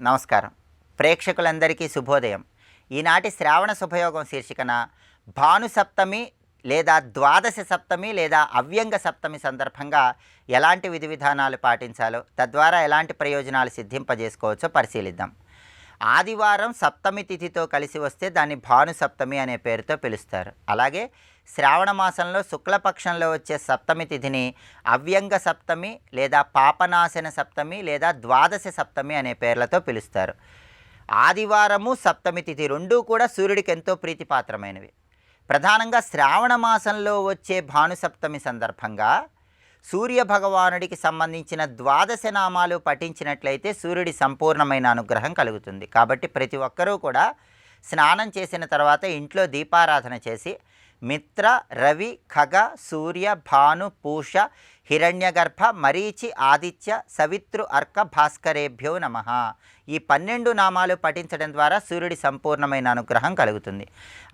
నమస్కారం. ప్రేక్షకులందరికీ శుభోదయం. ఈనాటి శ్రావణ శుభయోగం శీర్షికన భాను సప్తమి లేదా ద్వాదశ సప్తమి లేదా అవ్యంగ సప్తమి సందర్భంగా ఎలాంటి విధి విధానాలు పాటించాలో, తద్వారా ఎలాంటి ప్రయోజనాలు సిద్ధింపజేసుకోవచ్చో పరిశీలిద్దాం. ఆదివారం సప్తమి తిథితో కలిసి వస్తే దాన్ని భాను సప్తమి అనే పేరుతో పిలుస్తారు. అలాగే శ్రావణ మాసంలో శుక్లపక్షంలో వచ్చే సప్తమి తిథిని అవ్యంగ సప్తమి లేదా పాపనాశన సప్తమి లేదా ద్వాదశ సప్తమి అనే పేర్లతో పిలుస్తారు. ఆదివారము సప్తమి తిథి రెండూ కూడా సూర్యుడికి ఎంతో ప్రీతిపాత్రమైనవి. ప్రధానంగా శ్రావణ మాసంలో వచ్చే భాను సప్తమి సందర్భంగా సూర్య భగవానుడికి సంబంధించిన ద్వాదశ నామాలు పఠించినట్లయితే సూర్యుడి సంపూర్ణమైన అనుగ్రహం కలుగుతుంది. కాబట్టి ప్రతి ఒక్కరూ కూడా స్నానం చేసిన తర్వాత ఇంట్లో దీపారాధన చేసి మిత్ర, రవి, ఖగ, సూర్య, భాను, పూష, హిరణ్యగర్భ, మరీచి, ఆదిత్య, సవితృ, అర్క, భాస్కరేభ్యో నమః ఈ 12 నామాలు పఠించడం ద్వారా సూర్యుడి సంపూర్ణమైన అనుగ్రహం కలుగుతుంది.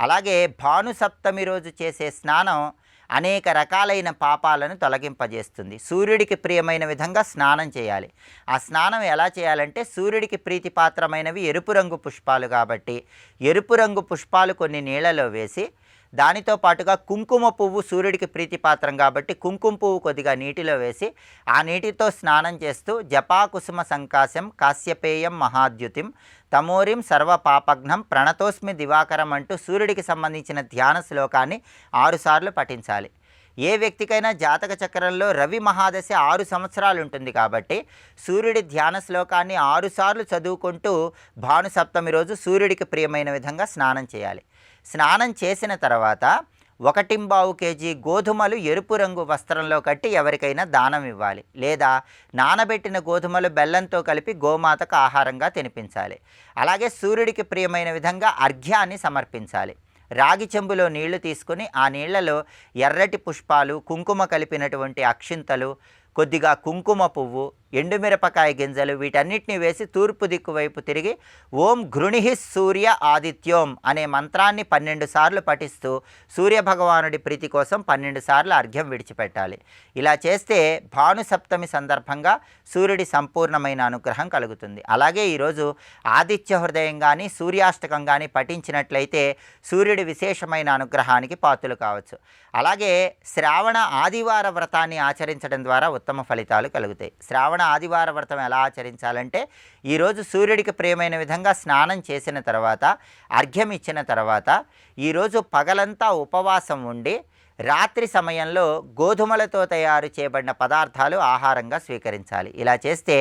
అలాగే భాను సప్తమి రోజు చేసే స్నానం అనేక రకాలైన పాపాలను తొలగింపజేస్తుంది. సూర్యుడికి ప్రియమైన విధంగా స్నానం చేయాలి. ఆ స్నానం ఎలా చేయాలంటే, సూర్యుడికి ప్రీతిపాత్రమైనవి ఎరుపు రంగు పుష్పాలు కాబట్టి ఎరుపు రంగు పుష్పాలు కొన్ని నీళ్ళలో వేసి, దానితో పాటుగా కుంకుమ పువ్వు సూర్యుడికి ప్రీతిపాత్రం కాబట్టి కుంకుమ పువ్వు కొద్దిగా నీటిలో వేసి ఆ నీటితో స్నానం చేస్తూ జపాకుసుమ సంకాశం కాశ్యపేయం మహాద్యుతిం తమోరిం సర్వపాపఘ్నం ప్రణతోస్మి దివాకరం అంటూ సూర్యుడికి సంబంధించిన ధ్యాన శ్లోకాన్ని 6 సార్లు పఠించాలి. ఏ వ్యక్తికైనా జాతక చక్రంలో రవి మహాదశ 6 సంవత్సరాలు ఉంటుంది కాబట్టి సూర్యుడి ధ్యాన శ్లోకాన్ని 6 సార్లు చదువుకుంటూ భాను సప్తమి రోజు సూర్యుడికి ప్రియమైన విధంగా స్నానం చేయాలి. స్నానం చేసిన తర్వాత 1.25 కేజీ గోధుమలు ఎరుపు రంగు వస్త్రంలో కట్టి ఎవరికైనా దానం ఇవ్వాలి. లేదా నానబెట్టిన గోధుమలు బెల్లంతో కలిపి గోమాతకు ఆహారంగా తినిపించాలి. అలాగే సూర్యుడికి ప్రియమైన విధంగా అర్ఘ్యాన్ని సమర్పించాలి. రాగి చెంబులో నీళ్లు తీసుకుని ఆ నీళ్లలో ఎర్రటి పుష్పాలు, కుంకుమ కలిపినటువంటి అక్షింతలు, కొద్దిగా కుంకుమ పువ్వు, ఎండుమిరపకాయ గింజలు వీటన్నిటిని వేసి తూర్పు దిక్కు వైపు తిరిగి ఓం ఘృణిః సూర్య ఆదిత్యోం అనే మంత్రాన్ని 12 సార్లు పఠిస్తూ సూర్యభగవానుడి ప్రీతి కోసం 12 సార్లు అర్ఘ్యం విడిచిపెట్టాలి. ఇలా చేస్తే భాను సప్తమి సందర్భంగా సూర్యుడి సంపూర్ణమైన అనుగ్రహం కలుగుతుంది. అలాగే ఈరోజు ఆదిత్య హృదయం కానీ సూర్యాష్టకం కానీ పఠించినట్లయితే సూర్యుడి విశేషమైన అనుగ్రహానికి పాత్రలు కావచ్చు. అలాగే శ్రావణ ఆదివార వ్రతాన్ని ఆచరించడం ద్వారా ఉత్తమ ఫలితాలు కలుగుతాయి. శ్రావణ ఆదివార వ్రతం ఎలా ఆచరించాలంటే, ఈరోజు సూర్యుడికి ప్రియమైన విధంగా స్నానం చేసిన తర్వాత అర్ఘ్యం ఇచ్చిన తర్వాత ఈరోజు పగలంతా ఉపవాసం ఉండి రాత్రి సమయంలో గోధుమలతో తయారు చేయబడిన పదార్థాలు ఆహారంగా స్వీకరించాలి. ఇలా చేస్తే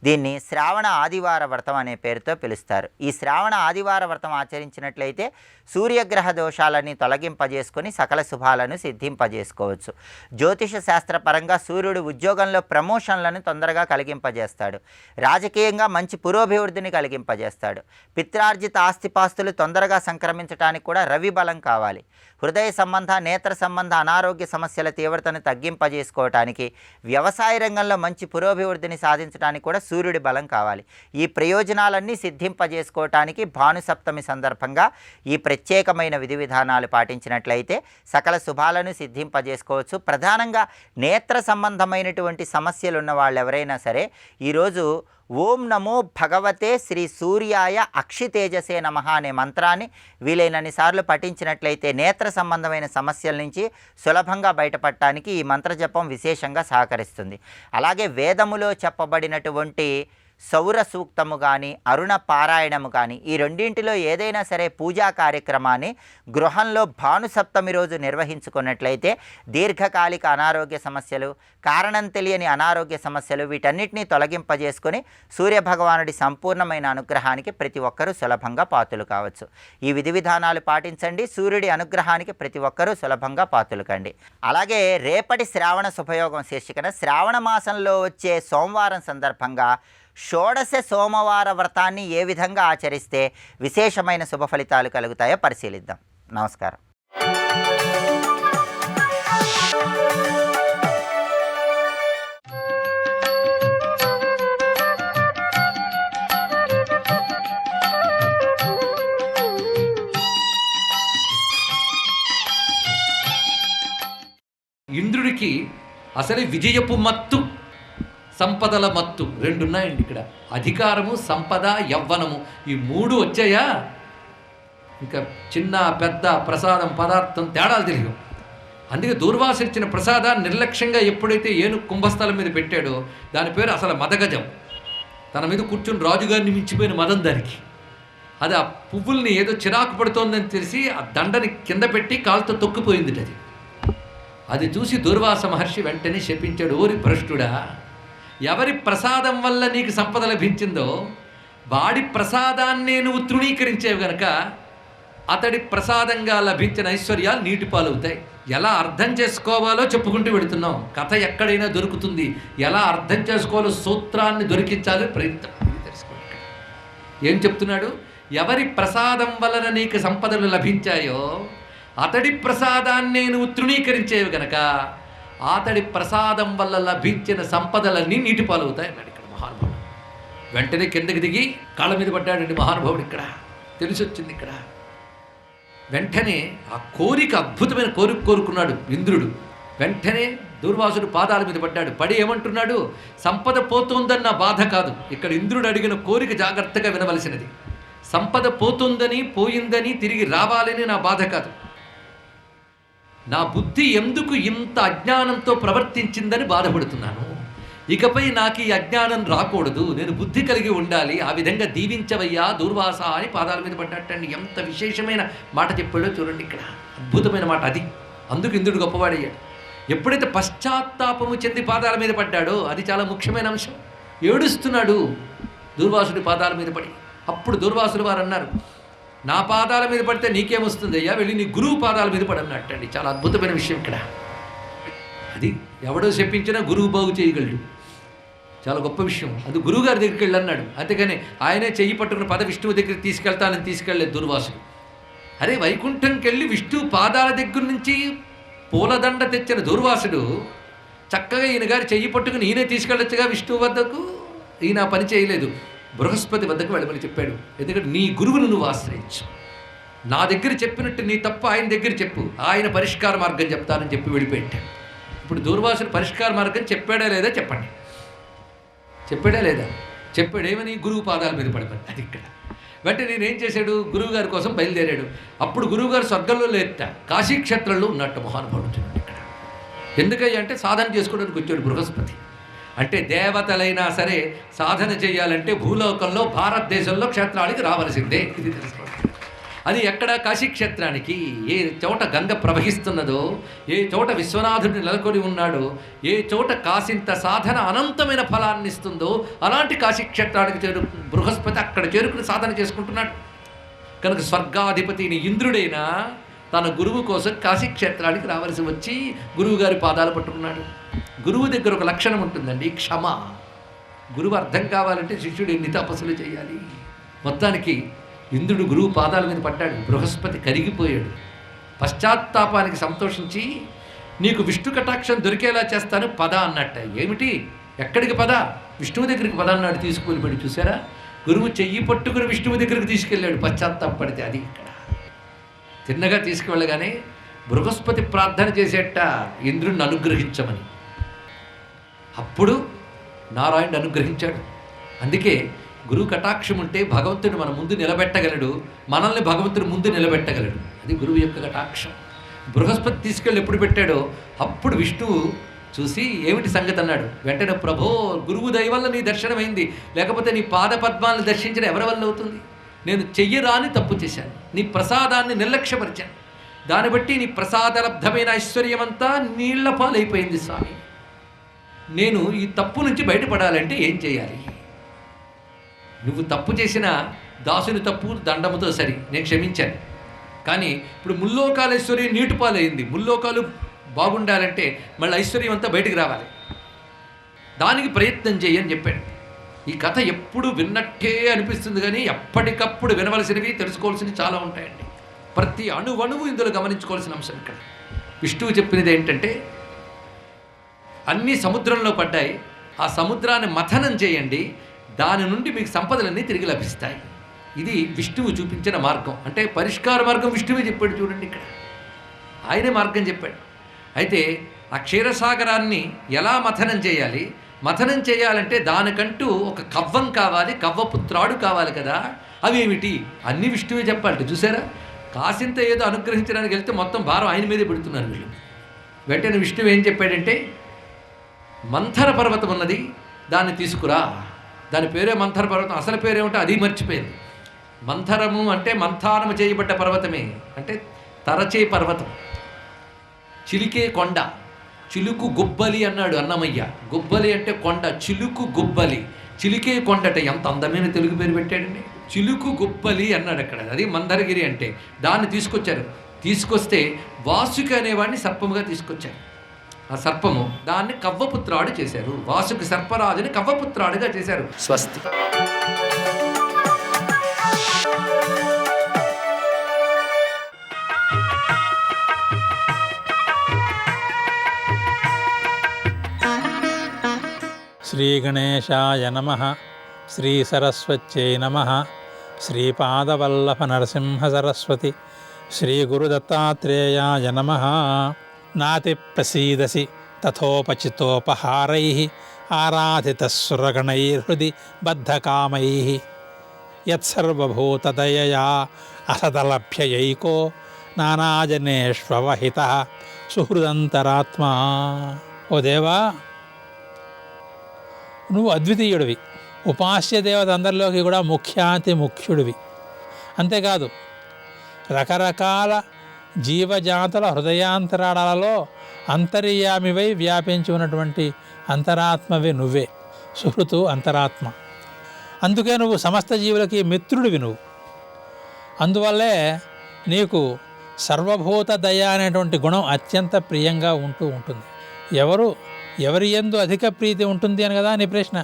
దీన్ని శ్రావణ ఆదివార వ్రతం అనే పేరుతో పిలుస్తారు. ఈ శ్రావణ ఆదివార వ్రతం ఆచరించినట్లయితే సూర్యగ్రహ దోషాలని తొలగింపజేసుకొని సకల శుభాలను సిద్ధింపజేసుకోవచ్చు. జ్యోతిష శాస్త్రపరంగా సూర్యుడు ఉద్యోగంలో ప్రమోషన్లను తొందరగా కలిగింపజేస్తాడు. రాజకీయంగా మంచి పురోభివృద్ధిని కలిగింపజేస్తాడు. పిత్రార్జిత ఆస్తిపాస్తులు తొందరగా సంక్రమించడానికి కూడా రవి బలం కావాలి. హృదయ సంబంధ, నేత్ర సంబంధ అనారోగ్య సమస్యల తీవ్రతను తగ్గింపజేసుకోవటానికి, వ్యవసాయ రంగంలో మంచి పురోభివృద్ధిని సాధించడానికి కూడా సూర్యుడి బలం కావాలి. ఈ ప్రయోజనాలన్నీ సిద్ధింపజేసుకోవటానికి భాను సప్తమి సందర్భంగా ఈ ప్రత్యేకమైన విధి విధానాలు పాటించినట్లయితే సకల శుభాలను సిద్ధింపజేసుకోవచ్చు. ప్రధానంగా నేత్ర సంబంధమైనటువంటి సమస్యలు ఉన్న వాళ్ళు ఎవరైనా సరే ఈరోజు ఓం నమో భగవతే శ్రీ సూర్యాయ అక్షితేజసే నమః అనే మంత్రాన్ని వీలైనన్ని సార్లు పఠించినట్లయితే నేత్ర సంబంధమైన సమస్యల నుంచి సులభంగా బయటపడటానికి ఈ మంత్రజపం విశేషంగా సహకరిస్తుంది. అలాగే వేదములో చెప్పబడినటువంటి సౌర సూక్తము కానీ అరుణ పారాయణము కానీ ఈ రెండింటిలో ఏదైనా సరే పూజా కార్యక్రమాన్ని గృహంలో భాను సప్తమి రోజు నిర్వహించుకున్నట్లయితే దీర్ఘకాలిక అనారోగ్య సమస్యలు, కారణం తెలియని అనారోగ్య సమస్యలు వీటన్నిటినీ తొలగింపజేసుకొని సూర్యభగవానుడి సంపూర్ణమైన అనుగ్రహానికి ప్రతి ఒక్కరూ సులభంగా పాత్రలు కావచ్చు. ఈ విధి విధానాలు పాటించండి. సూర్యుడి అనుగ్రహానికి ప్రతి ఒక్కరూ సులభంగా పాత్రలు కండి. అలాగే రేపటి శ్రావణ శుభయోగం శీర్షికన శ్రావణ మాసంలో వచ్చే సోమవారం సందర్భంగా షోడశ సోమవార వ్రతాన్ని ఏ విధంగా ఆచరిస్తే విశేషమైన శుభ ఫలితాలు కలుగుతాయో పరిశీలిద్దాం. నమస్కారం. ఇంద్రుడికి అసలు విజయపు మత్తు సంపదల మత్తు, రెండున్నాయండి ఇక్కడ. అధికారము, సంపద, యవ్వనము, ఈ మూడు వచ్చాయా ఇంకా చిన్న పెద్ద ప్రసాదం పదార్థం తేడాలు తెలియవు. అందుకే దూర్వాస ఇచ్చిన ప్రసాదాన్ని నిర్లక్ష్యంగా ఎప్పుడైతే ఏనుగు కుంభస్థలం మీద పెట్టాడో దాని పేరు అసలు మదగజం. తన మీద కూర్చుని రాజుగారిని మించిపోయిన మదం దానికి. అది ఆ పువ్వుల్ని ఏదో చిరాకు పడుతోందని తెలిసి ఆ దండని కింద పెట్టి కాలుతో తొక్కిపోయింది. అది చూసి దూర్వాస మహర్షి వెంటనే శపించాడు, ఓరి భ్రష్టుడా, ఎవరి ప్రసాదం వల్ల నీకు సంపద లభించిందో వాడి ప్రసాదాన్నే నువ్వు తృణీకరించేవి గనక అతడి ప్రసాదంగా లభించిన ఐశ్వర్యాలు నీటి పాలవుతాయి. ఎలా అర్థం చేసుకోవాలో చెప్పుకుంటూ వెళుతున్నాం. కథ ఎక్కడైనా దొరుకుతుంది, ఎలా అర్థం చేసుకోవాలో సూత్రాన్ని దొరికించాలి ప్రయత్నం తెలుసుకోండి. ఏం చెప్తున్నాడు? ఎవరి ప్రసాదం వలన నీకు సంపదలు లభించాయో అతడి ప్రసాదాన్నే నువ్వు తృణీకరించేవి గనక అతడి ప్రసాదం వల్ల లభించిన సంపదలన్నీ నీటి పాలవుతాయి అన్నాడు ఇక్కడ మహానుభావుడు. వెంటనే కిందకి దిగి కాళ్ళ మీద పడ్డాడండి మహానుభావుడు. ఇక్కడ తెలిసి వచ్చింది. ఇక్కడ వెంటనే ఆ కోరిక, అద్భుతమైన కోరిక కోరుకున్నాడు ఇంద్రుడు. వెంటనే దూర్వాసుడు పాదాల మీద పడ్డాడు. పడి ఏమంటున్నాడు? సంపద పోతుందన్న బాధ కాదు, ఇక్కడ ఇంద్రుడు అడిగిన కోరిక జాగ్రత్తగా వినవలసినది. సంపద పోతుందని, పోయిందని, తిరిగి రావాలని నా బాధ కాదు. నా బుద్ధి ఎందుకు ఇంత అజ్ఞానంతో ప్రవర్తించిందని బాధపడుతున్నాను. ఇకపై నాకు ఈ అజ్ఞానం రాకూడదు, నేను బుద్ధి కలిగి ఉండాలి. ఆ విధంగా దీవించవయ్యా దూర్వాస అని పాదాల మీద పడ్డట్టండి. ఎంత విశేషమైన మాట చెప్పాడో చూడండి. ఇక్కడ అద్భుతమైన మాట అది. అందుకు ఇంద్రుడు గొప్పవాడయ్యాడు. ఎప్పుడైతే పశ్చాత్తాపము చెంది పాదాల మీద పడ్డాడో అది చాలా ముఖ్యమైన అంశం. ఏడుస్తున్నాడు దూర్వాసుడి పాదాల మీద పడి. అప్పుడు దూర్వాసుడు వారు అన్నారు, నా పాదాల మీద పడితే నీకేమొస్తుంది అయ్యా, వెళ్ళి నీ గురువు పాదాల మీద పడన్నట్టండి. చాలా అద్భుతమైన విషయం ఇక్కడ. అది ఎవడో చెప్పించినా గురువు బాగు చేయగలడు. చాలా గొప్ప విషయం. అది గురువుగారి దగ్గరికి వెళ్ళి అన్నాడు. అంతేగాని ఆయనే చెయ్యి పట్టుకున్న పద విష్ణువు దగ్గరికి తీసుకెళ్తానని తీసుకెళ్ళలేదు దూర్వాసుడు. అరే వైకుంఠంకి వెళ్ళి విష్ణువు పాదాల దగ్గర నుంచి పూలదండ తెచ్చిన దూర్వాసుడు చక్కగా ఈయన గారి చెయ్యి పట్టుకుని ఈయనే తీసుకెళ్ళొచ్చుగా విష్ణువు వద్దకు. ఈయన పని చేయలేదు, బృహస్పతి వద్దకు వెళ్ళమని చెప్పాడు. ఎందుకంటే నీ గురువును నువ్వు ఆశ్రయించు, నా దగ్గర చెప్పినట్టు నీ తప్పు ఆయన దగ్గర చెప్పు, ఆయన పరిష్కార మార్గం చెప్తానని చెప్పి వెళ్ళిపోయాడు. ఇప్పుడు దూర్వాసుడు పరిష్కార మార్గం చెప్పాడా లేదా చెప్పండి. చెప్పాడా లేదా? చెప్పాడేమని? గురువు పాదాల మీద పడిపోయి. అది ఇక్కడ వెంటనే నేనేం చేశాడు? గురువు గారి కోసం బయలుదేరాడు. అప్పుడు గురువుగారు స్వర్గంలో లేట కాశీక్షేత్రంలో ఉన్నట్టు మహానుభావుడు చూడండి ఇక్కడ. ఎందుకయ్యా అంటే సాధన చేసుకోవడానికి వచ్చాడు బృహస్పతి. అంటే దేవతలైనా సరే సాధన చేయాలంటే భూలోకంలో భారతదేశంలో క్షేత్రానికి రావలసిందే. ఇది తెలుసుకోండి. అది ఎక్కడ? కాశీక్షేత్రానికి. ఏ చోట గంగ ప్రవహిస్తున్నదో, ఏ చోట విశ్వనాథుడిని నెలకొని ఉన్నాడో, ఏ చోట కాసింత సాధన అనంతమైన ఫలాన్ని ఇస్తుందో అలాంటి కాశీక్షేత్రానికి బృహస్పతి అక్కడ చేరుకుని సాధన చేసుకుంటున్నాడు. కనుక స్వర్గాధిపతిని ఇంద్రుడైనా తన గురువు కోసం కాశీక్షేత్రానికి రావలసి వచ్చి గురువుగారి పాదాలు పట్టుకున్నాడు. గురువు దగ్గర ఒక లక్షణం ఉంటుందండి, క్షమ. గురువు అర్థం కావాలంటే శిష్యుడు ఎన్ని తపస్సులు చేయాలి. మొత్తానికి ఇంద్రుడు గురువు పాదాల మీద పడ్డాడు. బృహస్పతి కరిగిపోయాడు. పశ్చాత్తాపానికి సంతోషించి నీకు విష్ణు కటాక్షం దొరికేలా చేస్తాను పద అన్నట్ట. ఏమిటి? ఎక్కడికి పద? విష్ణువు దగ్గరికి పద అన్నాడు. తీసుకువెళ్ళిపోయి చూసారా, గురువు చెయ్యి పట్టుకుని విష్ణువు దగ్గరికి తీసుకెళ్ళాడు. పశ్చాత్తాపడితే అది ఇక్కడ తిన్నగా తీసుకువెళ్ళగానే బృహస్పతి ప్రార్థన చేసేట ఇంద్రుడిని అనుగ్రహించమని. అప్పుడు నారాయణుడు అనుగ్రహించాడు. అందుకే గురువు కటాక్షం ఉంటే భగవంతుడు మన ముందు నిలబెట్టగలడు, మనల్ని భగవంతుడు ముందు నిలబెట్టగలడు. అది గురువు యొక్క కటాక్షం. బృహస్పతి తీసుకెళ్ళి ఎప్పుడు పెట్టాడో అప్పుడు విష్ణువు చూసి ఏమిటి సంగతి అన్నాడు. వెంటనే ప్రభో, గురువు దయ వల్ల నీ దర్శనమైంది, లేకపోతే నీ పాద పద్మాలను దర్శించడం ఎవరి వల్ల అవుతుంది? నేను చెయ్యరాని తప్పు చేశాను, నీ ప్రసాదాన్ని నిర్లక్ష్యపరిచాను, దాన్ని బట్టి నీ ప్రసాదలబ్ధమైన ఐశ్వర్యమంతా నీళ్ల పాలైపోయింది స్వామి. నేను ఈ తప్పు నుంచి బయటపడాలంటే ఏం చేయాలి? నువ్వు తప్పు చేసిన దాసుని తప్పు దండముతో సరి, నేను క్షమించాను. కానీ ఇప్పుడు ముల్లోకాల ఐశ్వర్యం నీటి పాలైంది. ముల్లోకాలు బాగుండాలంటే మళ్ళీ ఐశ్వర్యం అంతా బయటికి రావాలి, దానికి ప్రయత్నం చేయని చెప్పాడు. ఈ కథ ఎప్పుడు విన్నట్టే అనిపిస్తుంది, కానీ ఎప్పటికప్పుడు వినవలసినవి తెలుసుకోవాల్సినవి చాలా ఉంటాయండి. ప్రతి అణువణువు ఇందులో గమనించుకోవాల్సిన అంశం ఇక్కడ. విష్ణువు చెప్పినది ఏంటంటే అన్నీ సముద్రంలో పడ్డాయి, ఆ సముద్రాన్ని మథనం చేయండి, దాని నుండి మీకు సంపదలన్నీ తిరిగి లభిస్తాయి. ఇది విష్ణువు చూపించిన మార్గం. అంటే పరిష్కార మార్గం విష్ణువే చెప్పాడు చూడండి ఇక్కడ, ఆయనే మార్గం చెప్పాడు. అయితే ఆ క్షీరసాగరాన్ని ఎలా మథనం చేయాలి, మథనం చేయాలంటే దానికంటూ ఒక కవ్వం కావాలి, కవ్వపు త్రాడు కావాలి కదా. అవేమిటి? అన్ని విష్ణువే చెప్పాలి. చూసారా, కాసింత ఏదో అనుగ్రహించడానికి వెళ్తే మొత్తం భారం ఆయన మీదే పెడుతున్నారు వీళ్ళు. వెంటనే విష్ణువు ఏం చెప్పాడంటే, మంథర పర్వతం ఉన్నది, దాన్ని తీసుకురా. దాని పేరే మంథర పర్వతం. అసలు పేరేమిటో అది మర్చిపోయింది. మంథరము అంటే మంథానము చేయబడ్డ పర్వతమే, అంటే తరచే పర్వతం, చిలికే కొండ. చిలుకు గుబ్బలి అన్నాడు అన్నమయ్య. గుబ్బలి అంటే కొండ, చిలుకు గుబ్బలి, చిలికే కొండట. ఎంత అందమైన తెలుగు పేరు పెట్టాడండి, చిలుకు గుబ్బలి అన్నాడు అక్కడ. అది మందరగిరి అంటే. దాన్ని తీసుకొచ్చారు. తీసుకొస్తే వాసుకి అనేవాడిని సర్పముగా తీసుకొచ్చారు. ఆ సర్పము దాన్ని కవ్వపుత్రాడు చేశారు. వాసుకి సర్పరాజుని కవ్వపుత్రాడుగా చేశారు. స్వస్తి. శ్రీగణేశాయ నమః. శ్రీ సరస్వత్యై నమః. శ్రీపాదవల్లభ నరసింహ సరస్వతి. శ్రీ గురుదత్తాత్రేయాయ నమః. నాతి ప్రసీదసి తథోపచితోపహారైః ఆరాధితస్సురగణైర్హృది బద్ధకామైః యత్సర్వభూతదయయా అసదలభ్యయైకో నానాజనేష్వవహితః సుహృదంతరాత్మా. ఓ దేవా, నువ్వు అద్వితీయుడివి, ఉపాస్య దేవత అందరిలోకి కూడా ముఖ్యాతి ముఖ్యుడివి. అంతేకాదు, రకరకాల జీవజాతుల హృదయాంతరాళాలలో అంతర్యామివై వ్యాపించి ఉన్నటువంటి అంతరాత్మవే నువ్వే, సుహృతు అంతరాత్మ. అందుకే నువ్వు సమస్త జీవులకి మిత్రుడివి నువ్వు. అందువల్లే నీకు సర్వభూత దయ అనేటువంటి గుణం అత్యంత ప్రియంగా ఉంటూ ఉంటుంది. ఎవరి యందు అధిక ప్రీతి ఉంటుంది అని కదా నీ ప్రశ్న.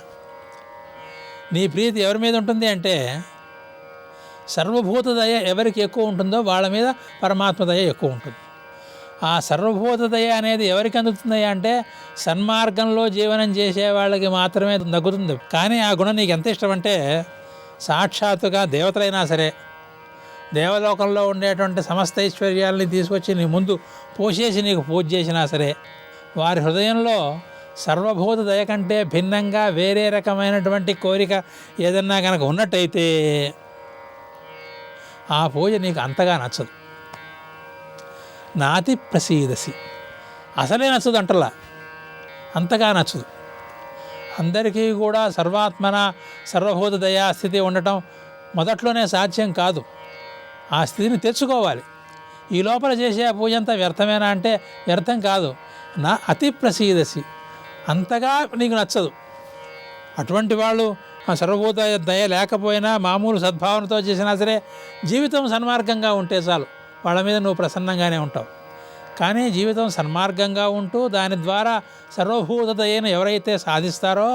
నీ ప్రీతి ఎవరి మీద ఉంటుంది అంటే, సర్వభూత దయ ఎవరికి ఎక్కువ ఉంటుందో వాళ్ళ మీద పరమాత్మ దయ ఎక్కువ ఉంటుంది. ఆ సర్వభూత దయ అనేది ఎవరికి అందుతుంది అంటే, సన్మార్గంలో జీవనం చేసే వాళ్ళకి మాత్రమే దక్కుతుంది. కానీ ఆ గుణం నీకు ఎంత ఇష్టం అంటే, సాక్షాత్తుగా దేవతలైనా సరే, దేవలోకంలో ఉండేటువంటి సమస్త ఐశ్వర్యాలని తీసుకొచ్చి నీ ముందు పోసేసి నీకు పూజ చేసినా సరే, వారి హృదయంలో సర్వభూత దయ కంటే భిన్నంగా వేరే రకమైనటువంటి కోరిక ఏదన్నా కనుక ఉన్నట్టయితే ఆ పూజ నీకు అంతగా నచ్చదు. నాతి ప్రసీదసి, అసలే నచ్చదు అంటలా, అంతగా నచ్చదు. అందరికీ కూడా సర్వాత్మన సర్వభూత దయా స్థితి ఉండటం మొదట్లోనే సాధ్యం కాదు. ఆ స్థితిని తెచ్చుకోవాలి. ఈ లోపల చేసే ఆ పూజ అంతా వ్యర్థమేనా అంటే వ్యర్థం కాదు. నా అతి ప్రసీదసి, అంతగా నీకు నచ్చదు. అటువంటి వాళ్ళు ఆ సర్వభూత దయ లేకపోయినా మామూలు సద్భావనతో చేసినా సరే, జీవితం సన్మార్గంగా ఉంటే చాలు, వాళ్ళ మీద నువ్వు ప్రసన్నంగానే ఉంటావు. కానీ జీవితం సన్మార్గంగా ఉంటూ దాని ద్వారా సర్వభూత దయను ఎవరైతే సాధిస్తారో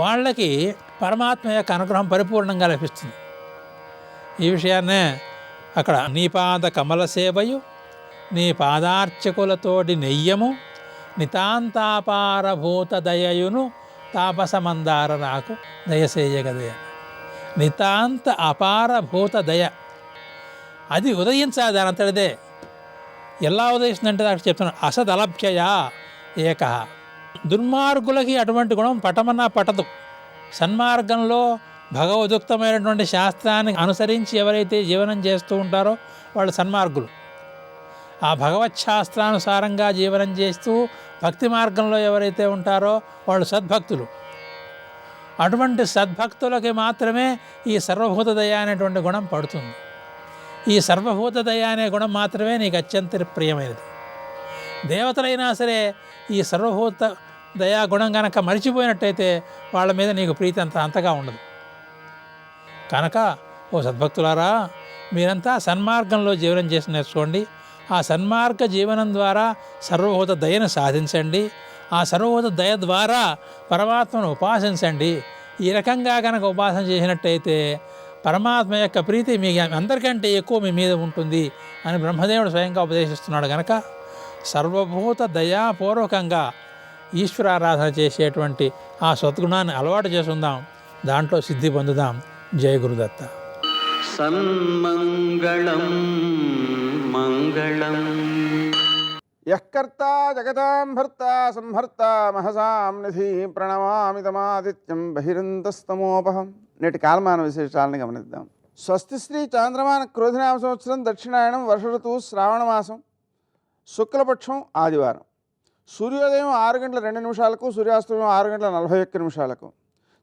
వాళ్ళకి పరమాత్మ యొక్క అనుగ్రహం పరిపూర్ణంగా లభిస్తుంది. ఈ విషయాన్నే అక్కడ నీ పాద కమల సేవయు నీ పాదార్చకులతోటి నెయ్యము నితాంతాపారభూత దయయును తాపసమందార నాకు దయసేయగదే. నితాంత అపారభూత దయ అది ఉదయించాలి దానంతటిదే. ఎలా ఉదయిస్తుందంటే దానికి చెప్తున్నాను, అసదలభ్యయా ఏక. దుర్మార్గులకి అటువంటి గుణం పటమన్నా పట్టదు. సన్మార్గంలో భగవదుక్తమైనటువంటి శాస్త్రాన్ని అనుసరించి ఎవరైతే జీవనం చేస్తూ ఉంటారో వాళ్ళు సన్మార్గులు. ఆ భగవత్ శాస్త్రానుసారంగా జీవనం చేస్తూ భక్తి మార్గంలో ఎవరైతే ఉంటారో వాళ్ళు సద్భక్తులు. అటువంటి సద్భక్తులకి మాత్రమే ఈ సర్వభూత దయ అనేటువంటి గుణం పడుతుంది. ఈ సర్వభూత దయ అనే గుణం మాత్రమే నీకు అత్యంత ప్రియమైనది. దేవతలైనా సరే ఈ సర్వభూత దయా గుణం కనుక మరిచిపోయినట్టయితే వాళ్ళ మీద నీకు ప్రీతి అంతగా ఉండదు. కనుక ఓ సద్భక్తులారా, మీరంతా సన్మార్గంలో జీవనం చేసి నేర్చుకోండి. ఆ సన్మార్గ జీవనం ద్వారా సర్వభూత దయను సాధించండి. ఆ సర్వభూత దయ ద్వారా పరమాత్మను ఉపాసించండి. ఈ రకంగా కనుక ఉపాసన చేసినట్టయితే పరమాత్మ యొక్క ప్రీతి మీ అందరికంటే ఎక్కువ మీ మీద ఉంటుంది అని బ్రహ్మదేవుడు స్వయంగా ఉపదేశిస్తున్నాడు. కనుక సర్వభూత దయాపూర్వకంగా ఈశ్వరారాధన చేసేటువంటి ఆ సద్గుణాన్ని అలవాటు చేసుకుందాం, దాంట్లో సిద్ధి పొందుదాం. జయ గురుదత్త. సన్మంగళం మంగళం. యఃకర్తా జగతాం భర్తా సంహర్తా మహసాం నిధి ప్రణమామి తమాదిత్యం బహిరంతస్తమోపహం. నేటి కాలమాన విశేషాలను గమనిద్దాం. స్వస్తి శ్రీ చాంద్రమాన క్రోధినామ సంవత్సరం దక్షిణాయనం వర్ష ఋతువు శ్రావణమాసం శుక్లపక్షం ఆదివారం. సూర్యోదయం 6:02 సూర్యాస్తమయం 6:41.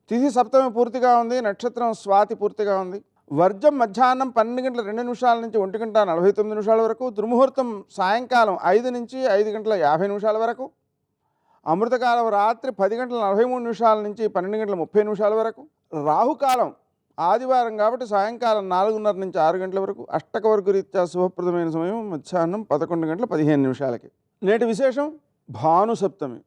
తిథి సప్తమి పూర్తిగా ఉంది. నక్షత్రం స్వాతి పూర్తిగా ఉంది. వర్జం మధ్యాహ్నం 12:02 నుంచి 1:49 వరకు. దుర్ముహూర్తం సాయంకాలం 5 నుంచి 5:50 వరకు. అమృతకాలం రాత్రి 10:43 నుంచి 12:30 వరకు. రాహుకాలం ఆదివారం కాబట్టి సాయంకాలం 4:30 నుంచి 6 గంటల వరకు. అష్టకవర్గ రీత్యా శుభప్రదమైన సమయం మధ్యాహ్నం 11:15. నేటి విశేషం భాను సప్తమి.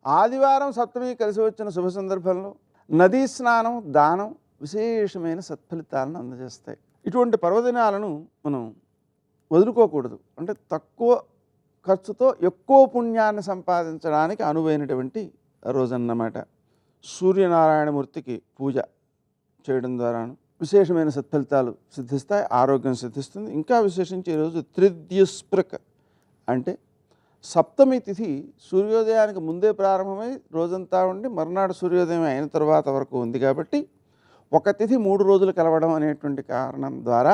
ఆదివారం సప్తమి కలిసి వచ్చిన శుభ సందర్భంలో నదీ స్నానం, దానం విశేషమైన సత్ఫలితాలను అందజేస్తాయి. ఇటువంటి పర్వదినాలను మనం వదులుకోకూడదు. అంటే తక్కువ ఖర్చుతో ఎక్కువ పుణ్యాన్ని సంపాదించడానికి అనువైనటువంటి రోజన్నమాట. సూర్యనారాయణమూర్తికి పూజ చేయడం ద్వారాను విశేషమైన సత్ఫలితాలు సిద్ధిస్తాయి, ఆరోగ్యం సిద్ధిస్తుంది. ఇంకా విశేషించి ఈరోజు త్రిద్యుస్పృక్ అంటే సప్తమి తిథి సూర్యోదయానికి ముందే ప్రారంభమై రోజంతా ఉండి మర్నాడు సూర్యోదయం అయిన తర్వాత వరకు ఉంది. కాబట్టి ఒక తిథి 3 రోజులు కలవడం అనేటువంటి కారణం ద్వారా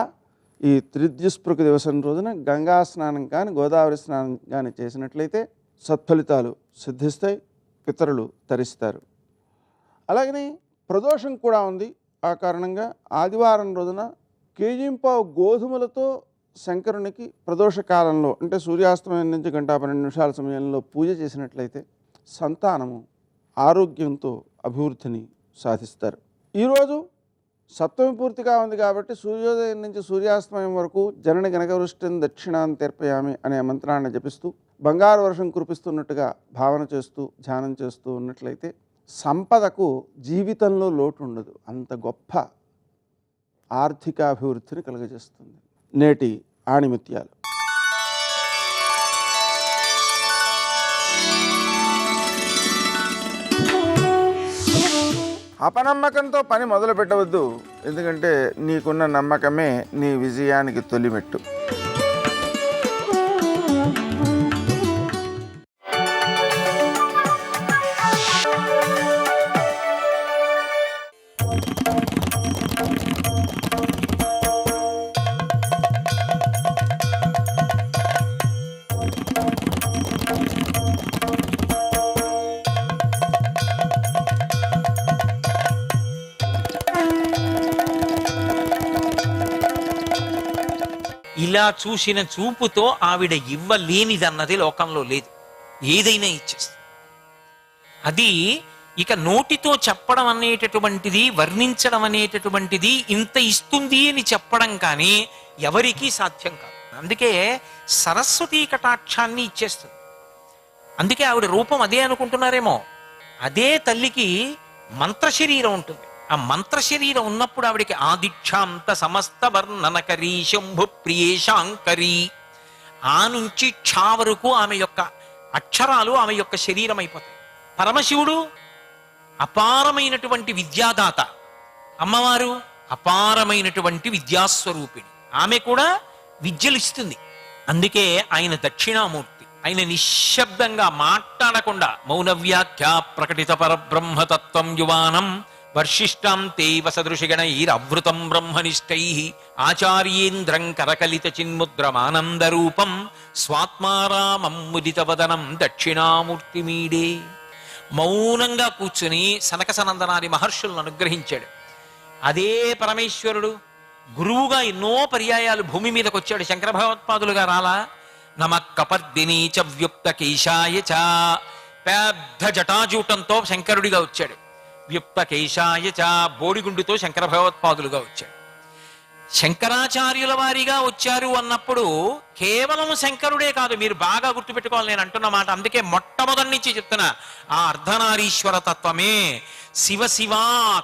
ఈ త్రిద్యుస్పృక్ దివసం రోజున గంగా స్నానం కానీ గోదావరి స్నానం కానీ చేసినట్లయితే సత్ఫలితాలు సిద్ధిస్తాయి, పితరులు తరిస్తారు. అలాగనే ప్రదోషం కూడా ఉంది. ఆ కారణంగా ఆదివారం రోజున కేజీంపావు గోధుమలతో శంకరునికి ప్రదోష కాలంలో అంటే సూర్యాస్తమయం నుంచి 1:12 సమయంలో పూజ చేసినట్లయితే సంతానము ఆరోగ్యంతో అభివృద్ధిని సాధిస్తారు. ఈరోజు సప్తమి పూర్తిగా ఉంది కాబట్టి సూర్యోదయం నుంచి సూర్యాస్తమయం వరకు జనని గణకవృష్టిని దక్షిణాన్ని తీర్పయామి అనే మంత్రాన్ని జపిస్తూ బంగారు వర్షం కురిపిస్తున్నట్టుగా భావన చేస్తూ ధ్యానం చేస్తూ ఉన్నట్లయితే సంపదకు జీవితంలో లోటు ఉండదు. అంత గొప్ప ఆర్థికాభివృద్ధిని కలుగజేస్తుంది. నేటి ఆణిముత్యాలు. అపనమ్మకంతో పని మొదలు పెట్టవద్దు. ఎందుకంటే నీకున్న నమ్మకమే నీ విజయానికి తొలిమెట్టు. ఇలా చూసిన చూపుతో ఆవిడ ఇవ్వలేనిదన్నది లోకంలో లేదు. ఏదైనా ఇచ్చేస్తుంది. అది ఇక నోటితో చెప్పడం అనేటటువంటిది, వర్ణించడం అనేటటువంటిది, ఇంత ఇస్తుంది అని చెప్పడం కానీ ఎవరికీ సాధ్యం కాదు. అందుకే సరస్వతీ కటాక్షాన్ని ఇచ్చేస్తుంది. అందుకే ఆవిడ రూపం అదే అనుకుంటున్నారేమో. అదే తల్లికి మంత్రశరీరం ఉంటుంది. ఆ మంత్రశరీరం ఉన్నప్పుడు ఆవిడికి ఆదిక్షాంత సమస్త వర్ణనకరీ శంభు ప్రియేశాంకరీ, ఆ నుంచి క్షా వరకు ఆమె యొక్క అక్షరాలు ఆమె యొక్క శరీరం అయిపోతాయి. పరమశివుడు అపారమైనటువంటి విద్యాదాత, అమ్మవారు అపారమైనటువంటి విద్యాస్వరూపిణి. ఆమె కూడా విద్యలు ఇస్తుంది. అందుకే ఆయన దక్షిణామూర్తి. ఆయన నిశ్శబ్దంగా మాట్లాడకుండా మౌన వ్యాఖ్య ప్రకటిత పరబ్రహ్మతత్వం యువానం వర్షిష్టాం తే వసదృషిగణైరవృతం బ్రహ్మనిష్టై ఆచార్యేంద్రం కరకలిత చిన్ముద్రమానందరూపం స్వాత్మారామం ముదితవదనం దక్షిణామూర్తిమీడే. మౌనంగా కూర్చుని సనకసనందనాది మహర్షులను అనుగ్రహించాడు. అదే పరమేశ్వరుడు గురువుగా ఎన్నో పర్యాయాలు భూమి మీదకి వచ్చాడు. శంకర భగవత్పాదులుగా రాలా? నమ కపర్దినీ చ వ్యుక్త కేశాయ చ, పెద్ద జటాజూటంతో శంకరుడిగా వచ్చాడు. వ్యుక్త కేశాయ చ, బోడిగుండుతో శంకర భగవత్పాదులుగా వచ్చాడు. శంకరాచార్యుల వారిగా వచ్చారు అన్నప్పుడు కేవలం శంకరుడే కాదు, మీరు బాగా గుర్తుపెట్టుకోవాలి నేను అంటున్న మాట. అందుకే మొట్టమొదటి నుంచి చెప్తున్నా, ఆ అర్ధనారీశ్వర తత్వమే శివ శివ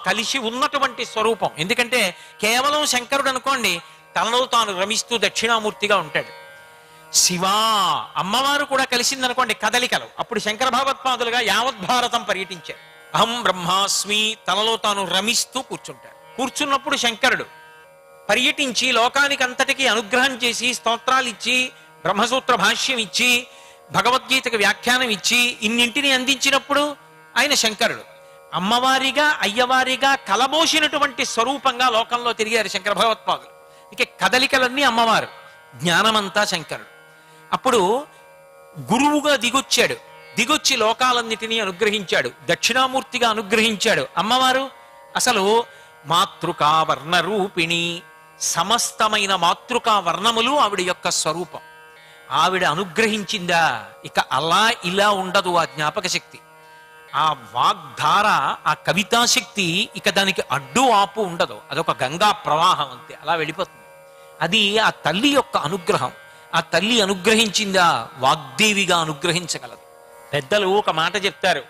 కలిసి ఉన్నటువంటి స్వరూపం. ఎందుకంటే కేవలం శంకరుడు అనుకోండి, తనలో తాను రమిస్తూ దక్షిణామూర్తిగా ఉంటాడు. శివ అమ్మవారు కూడా కలిసిందనుకోండి, కదలికలు. అప్పుడు శంకర భగవత్పాదులుగా యావద్భారతం పర్యటించారు. అహం బ్రహ్మాస్మి, తనలో తాను రమిస్తూ కూర్చుంటాడు. కూర్చున్నప్పుడు శంకరుడు పర్యటించి లోకానికి అంతటికీ అనుగ్రహం చేసి స్తోత్రాలు ఇచ్చి బ్రహ్మసూత్ర భాష్యం ఇచ్చి భగవద్గీతకు వ్యాఖ్యానం ఇచ్చి ఇన్నింటిని అందించినప్పుడు ఆయన శంకరుడు. అమ్మవారిగా అయ్యవారిగా కలబోసినటువంటి స్వరూపంగా లోకంలో తిరిగారు శంకర భగవత్పాదులు. ఇక కదలికలన్నీ అమ్మవారు, జ్ఞానమంతా శంకరుడు. అప్పుడు గురువుగా దిగొచ్చి లోకాలన్నిటినీ అనుగ్రహించాడు, దక్షిణామూర్తిగా అనుగ్రహించాడు. అమ్మవారు అసలు మాతృకా వర్ణ రూపిణి, సమస్తమైన మాతృకా వర్ణములు ఆవిడ యొక్క స్వరూపం. ఆవిడ అనుగ్రహించిందా ఇక అలా ఇలా ఉండదు ఆ జ్ఞాపక శక్తి, ఆ వాగ్ధార, ఆ కవితాశక్తి ఇక దానికి అడ్డు ఆపు ఉండదు. అదొక గంగా ప్రవాహం అంతే, అలా వెళ్ళిపోతుంది. అది ఆ తల్లి యొక్క అనుగ్రహం. ఆ తల్లి అనుగ్రహించిందా వాగ్దేవిగా అనుగ్రహించగలదు. పెద్దలు ఒక మాట చెప్తారు,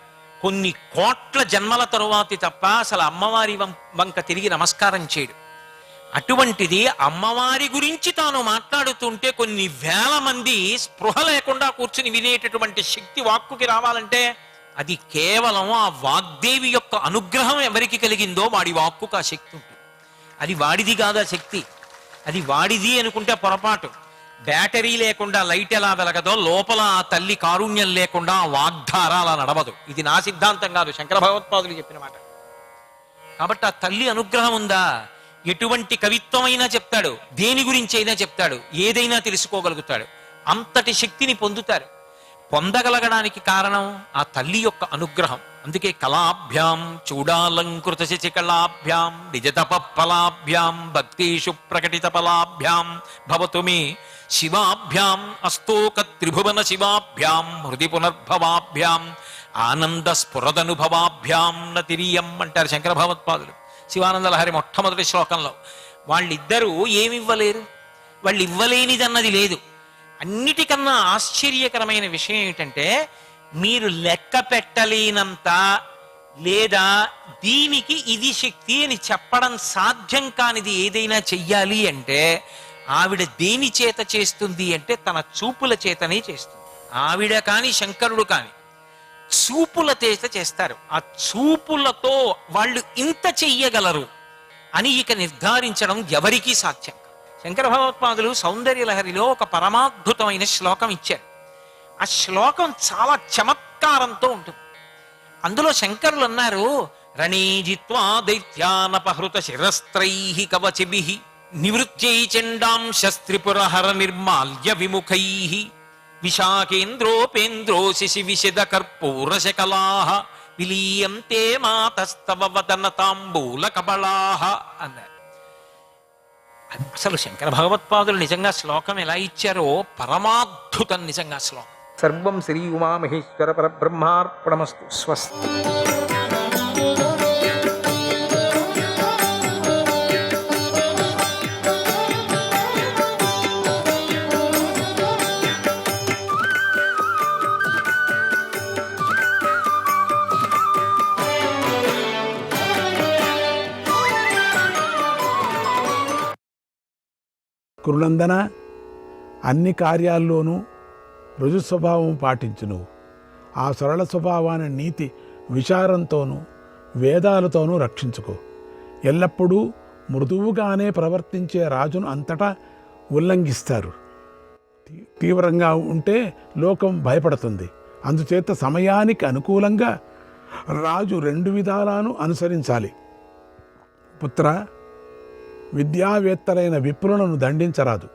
కొన్ని కోట్ల జన్మల తరువాతి తప్ప అసలు అమ్మవారి వంక తిరిగి నమస్కారం చేయడు. అటువంటిది అమ్మవారి గురించి తాను మాట్లాడుతుంటే కొన్ని వేల మంది స్పృహ లేకుండా కూర్చుని వినేటటువంటి శక్తి వాక్కుకి రావాలంటే అది కేవలం ఆ వాగ్దేవి యొక్క అనుగ్రహం ఎవరికి కలిగిందో వాడి వాక్కుకు ఆ శక్తి ఉంటుంది. అది వాడిది కాదు ఆ శక్తి, అది వాడిది అనుకుంటే పొరపాటు. బ్యాటరీ లేకుండా లైట్ ఎలా వెలగదో లోపల ఆ తల్లి కారుణ్యం లేకుండా ఆ వాగ్ధార అలా నడవదు. ఇది నా సిద్ధాంతం కాదు, శంకర భగవత్పాదులు చెప్పిన మాట. కాబట్టి ఆ తల్లి అనుగ్రహం ఉందా, ఎటువంటి కవిత్వమైనా చెప్తాడు, దేని గురించి అయినా చెప్తాడు, ఏదైనా తెలుసుకోగలుగుతాడు. అంతటి శక్తిని పొందుతారు. పొందగలగడానికి కారణం ఆ తల్లి యొక్క అనుగ్రహం. అందుకే కళాభ్యాం చూడాలంకృత శశికళాభ్యాం నిజతపఫలాభ్యాం భక్తిషు ప్రకటిత ఫలాభ్యాం భవతు మే శివాభ్యాం అస్తోక త్రిభువన శివాభ్యాం హృది పునర్భవాభ్యాం ఆనంద స్ఫురదనుభవాభ్యాం నతిరియం అంటారు శంకర భగవత్పాదులు శివానంద లహరి మొట్టమొదటి శ్లోకంలో. వాళ్ళిద్దరూ ఏమివ్వలేరు, వాళ్ళు ఇవ్వలేనిదన్నది లేదు. అన్నిటికన్నా ఆశ్చర్యకరమైన విషయం ఏమిటంటే, మీరు లెక్క పెట్టలేనంత లేదా దీనికి ఇది శక్తి అని చెప్పడం సాధ్యం కానిది ఏదైనా చెయ్యాలి అంటే ఆవిడ దేని చేత చేస్తుంది అంటే తన చూపుల చేతనే చేస్తుంది. ఆవిడ కాని శంకరుడు కాని చూపుల చేత చేస్తారు. ఆ చూపులతో వాళ్ళు ఇంత చెయ్యగలరు అని ఇక నిర్ధారించడం ఎవరికీ సాధ్యం. శంకర భగవత్పాదులు సౌందర్య లహరిలో ఒక పరమాద్భుతమైన శ్లోకం ఇచ్చారు. ఆ శ్లోకం చాలా చమత్కారంతో ఉంటుంది. అందులో శంకరులు అన్నారు, రణీజిత్వా దైత్యానపహృత శిరస్త్రైః కవచిభిః నివృత్యై చండాంశస్త్రిపురహర నిర్మాల్య విముఖైః విశాఖేంద్రోపేంద్రో శిశి విశద కర్పూరశకలాః విలీయంతే మాతస్తవ వదన తాంబూల కబళాః అన్నారు. అసలు శంకర భగవత్పాదులు నిజంగా శ్లోకం ఎలా ఇచ్చారో పరమాద్భుతం నిజంగా శ్లోకం. సర్వం శ్రీ ఉమామహేశ్వర పరబ్రహ్మార్పణమస్తు. స్వస్తి. కురునందన, అన్ని కార్యాల్లోనూ రుజు స్వభావం పాటించును. ఆ సరళ స్వభావాన్ని నీతి విచారంతోనూ వేదాలతోనూ రక్షించుకో. ఎల్లప్పుడూ మృదువుగానే ప్రవర్తించే రాజును అంతటా ఉల్లంఘిస్తారు. తీవ్రంగా ఉంటే లోకం భయపడుతుంది. అందుచేత సమయానికి అనుకూలంగా రాజు 2 విధాలను అనుసరించాలి. పుత్ర, విద్యావేత్తలైన విప్రులను దండించరాదు.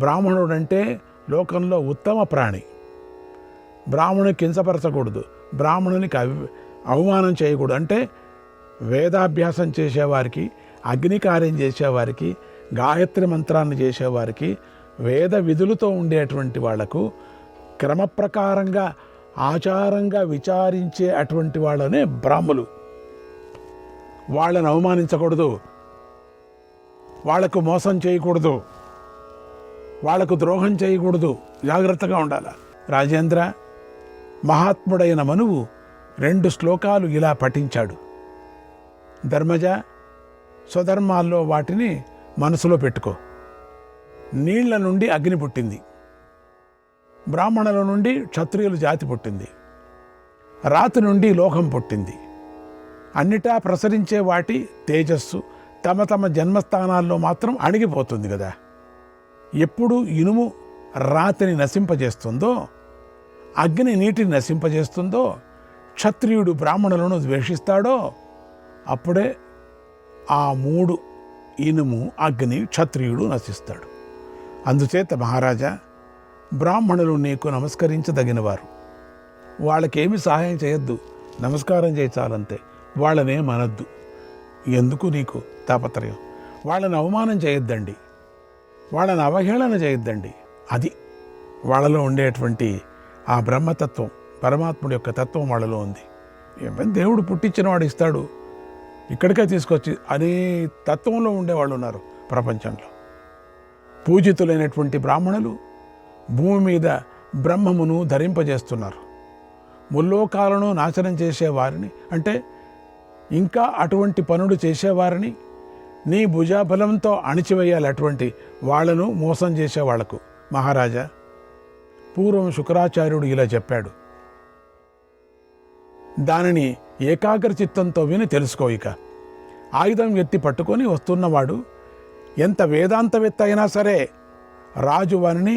బ్రాహ్మణుడంటే లోకంలో ఉత్తమ ప్రాణి. బ్రాహ్మణుని కించపరచకూడదు, బ్రాహ్మణునికి అవమానం చేయకూడదు. అంటే వేదాభ్యాసం చేసేవారికి, అగ్ని కార్యం చేసేవారికి, గాయత్రి మంత్రాన్ని చేసేవారికి, వేద విధులతో ఉండేటువంటి వాళ్లకు క్రమప్రకారంగా ఆచారంగా విచారించే అటువంటి వాళ్ళనే బ్రాహ్మలు. వాళ్ళని అవమానించకూడదు, వాళ్లకు మోసం చేయకూడదు, వాళ్లకు ద్రోహం చేయకూడదు. జాగ్రత్తగా ఉండాలి. రాజేంద్ర, మహాత్ముడైన మనువు 2 శ్లోకాలు ఇలా పఠించాడు. ధర్మజ, స్వధర్మాల్లో వాటిని మనసులో పెట్టుకో. నీళ్ల నుండి అగ్ని పుట్టింది, బ్రాహ్మణుల నుండి క్షత్రియుల జాతి పుట్టింది, రాతి నుండి లోకం పుట్టింది. అన్నిటా ప్రసరించే వాటి తేజస్సు తమ తమ జన్మస్థానాల్లో మాత్రం అణిగిపోతుంది కదా. ఎప్పుడు ఇనుము రాతిని నశింపజేస్తుందో, అగ్ని నీటిని నశింపజేస్తుందో, క్షత్రియుడు బ్రాహ్మణులను ద్వేషిస్తాడో అప్పుడే ఆ 3 ఇనుము, అగ్ని, క్షత్రియుడు నశిస్తాడు. అందుచేత మహారాజా, బ్రాహ్మణులు నీకు నమస్కరించదగినవారు. వాళ్ళకేమి సహాయం చేయొద్దు, నమస్కారం చేయి చాలంతే. వాళ్ళనేమనద్దు. ఎందుకు నీకు తాపత్రయం? వాళ్ళని అవమానం చేయొద్దండి, వాళ్ళని అవహేళన చేయొద్దండి. అది వాళ్ళలో ఉండేటువంటి ఆ బ్రహ్మతత్వం, పరమాత్ముడి యొక్క తత్వం వాళ్ళలో ఉంది. దేవుడు పుట్టించిన వాడు ఇస్తాడు, ఇక్కడికే తీసుకొచ్చి అనే తత్వంలో ఉండేవాళ్ళు ఉన్నారు ప్రపంచంలో. పూజితులైనటువంటి బ్రాహ్మణులు భూమి మీద బ్రహ్మమును ధరింపజేస్తున్నారు. ముల్లోకాలను నాశనం చేసేవారిని, అంటే ఇంకా అటువంటి పనులు చేసేవారిని నీ భుజాబలంతో అణిచివేయాలి. అటువంటి వాళ్లను మోసం చేసే వాళ్లకు మహారాజా, పూర్వం శుక్రాచార్యుడు ఇలా చెప్పాడు. దానిని ఏకాగ్ర చిత్తంతో విని తెలుసుకో. ఇక ఆయుధం ఎత్తి పట్టుకొని వస్తున్నవాడు ఎంత వేదాంతవేత్త అయినా సరే రాజు వారిని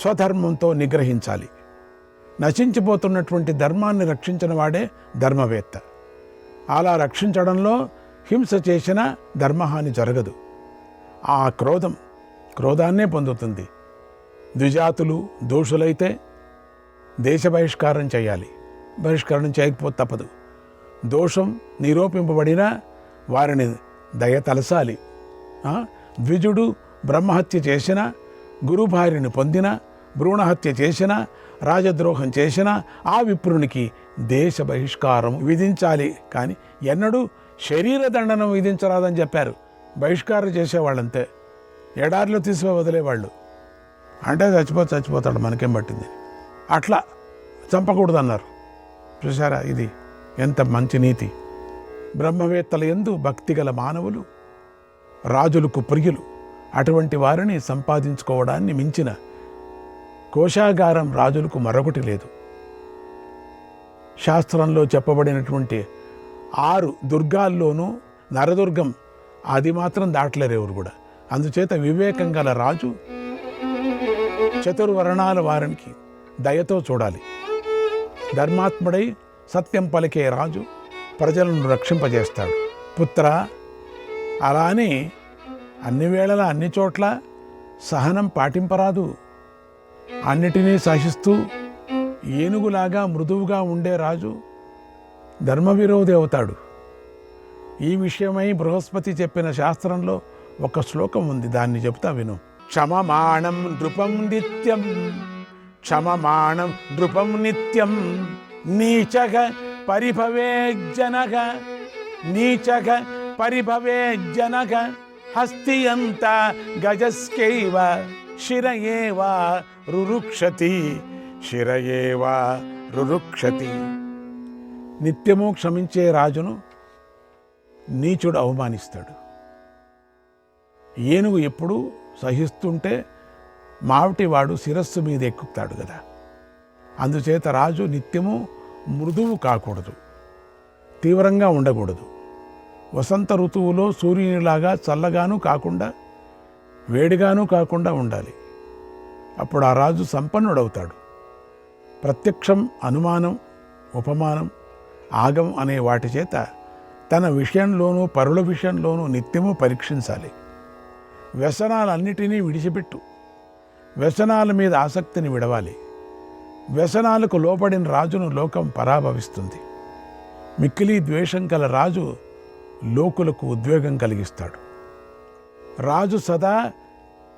స్వధర్మంతో నిగ్రహించాలి. నశించిపోతున్నటువంటి ధర్మాన్ని రక్షించిన వాడే ధర్మవేత్త. అలా రక్షించడంలో హింస చేసిన ధర్మహాని జరగదు. ఆ క్రోధాన్నే పొందుతుంది. ద్విజాతులు దోషులైతే దేశ బహిష్కారం చేయాలి. బహిష్కరణ చేయకపోతే తప్పదు. దోషం నిరూపింపబడినా వారిని దయ తలసాలి. ద్విజుడు బ్రహ్మహత్య చేసిన, గురుభార్యను పొందిన, భ్రూణహత్య చేసిన, రాజద్రోహం చేసిన ఆ విప్రునికి దేశ బహిష్కారం విధించాలి. కానీ ఎన్నడూ శరీర దండనం విధించరాదని చెప్పారు. బహిష్కారం చేసేవాళ్ళంతే, ఎడారిలో తీసుకుని వదిలేవాళ్ళు. అంటే చచ్చిపోతాడు, మనకేం పట్టింది, అట్లా చంపకూడదన్నారు. చూసారా, ఇది ఎంత మంచి నీతి. బ్రహ్మవేత్తల యందు భక్తిగల మానవులు రాజులకు ప్రియులు. అటువంటి వారిని సంపాదించుకోవడాన్ని మించిన కోశాగారం రాజులకు మరొకటి లేదు. శాస్త్రంలో చెప్పబడినటువంటి 6 దుర్గాల్లోనూ నరదుర్గం అది మాత్రం దాటలేరు ఎవరు కూడా. అందుచేత వివేకం గల రాజు చతుర్వర్ణాల వారికి దయతో చూడాలి. ధర్మాత్ముడై సత్యం పలికే రాజు ప్రజలను రక్షింపజేస్తాడు. పుత్ర, అలా అని అన్ని వేళలా అన్ని చోట్ల సహనం పాటింపరాదు. అన్నిటినీ సహిస్తూ ఏనుగులాగా మృదువుగా ఉండే రాజు ధర్మవిరోధి అవుతాడు. ఈ విషయమై బృహస్పతి చెప్పిన శాస్త్రంలో ఒక శ్లోకం ఉంది, దాన్ని చెప్తా విను. క్షమమాణం నృపం నిత్యం, క్షమమాణం నృపం నిత్యం, నీచగ పరిభవేజ్జనగ, నీచగ పరిభవేజ్జనగ, హస్తియంత గజస్కైవ శిరయేవ రురుక్షతి, శిరయేవ రురుక్షతి. నిత్యము క్షమించే రాజును నీచుడు అవమానిస్తాడు. ఏనుగు ఎప్పుడూ సహిస్తుంటే మావటివాడు శిరస్సు మీద ఎక్కుతాడు కదా. అందుచేత రాజు నిత్యము మృదువు కాకూడదు, తీవ్రంగా ఉండకూడదు. వసంత ఋతువులో సూర్యునిలాగా చల్లగాను కాకుండా వేడిగాను కాకుండా ఉండాలి. అప్పుడు ఆ రాజు సంపన్నుడవుతాడు. ప్రత్యక్షం, అనుమానం, ఉపమానం, ఆగం అనే వాటి చేత తన విషయంలోనూ పరుల విషయంలోనూ నిత్యము పరీక్షించాలి. వ్యసనాలన్నిటినీ విడిచిపెట్టు. వ్యసనాల మీద ఆసక్తిని విడవాలి. వ్యసనాలకు లోపడిన రాజును లోకం పరాభవిస్తుంది. మిక్కిలి ద్వేషం కల రాజు లోకులకు ఉద్వేగం కలిగిస్తాడు. రాజు సదా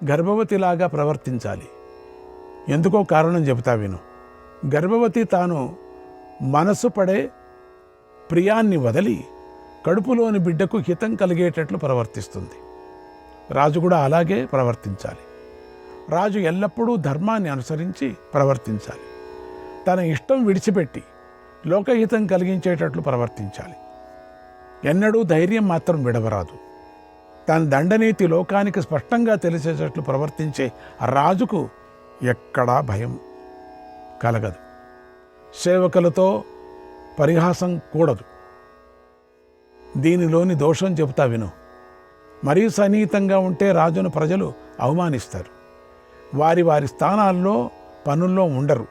గర్భవతిలాగా ప్రవర్తించాలి. ఎందుకో కారణం చెబుతా విను. గర్భవతి తాను మనసు పడే ప్రియాన్ని వదిలి కడుపులోని బిడ్డకు హితం కలిగేటట్లు ప్రవర్తిస్తుంది. రాజు కూడా అలాగే ప్రవర్తించాలి. రాజు ఎల్లప్పుడూ ధర్మాన్ని అనుసరించి ప్రవర్తించాలి. తన ఇష్టం విడిచిపెట్టి లోకహితం కలిగించేటట్లు ప్రవర్తించాలి. ఎన్నడూ ధైర్యం మాత్రం విడవరాదు. తన దండనీతి లోకానికి స్పష్టంగా తెలిసేటట్లు ప్రవర్తించే రాజుకు ఎక్కడా భయం కలగదు. సేవకులతో పరిహాసం కూడదు. దీనిలోని దోషం చెబుతా విను. మరీ సన్నిహితంగా ఉంటే రాజును ప్రజలు అవమానిస్తారు. వారి వారి స్థానాల్లో పనుల్లో ఉండరు.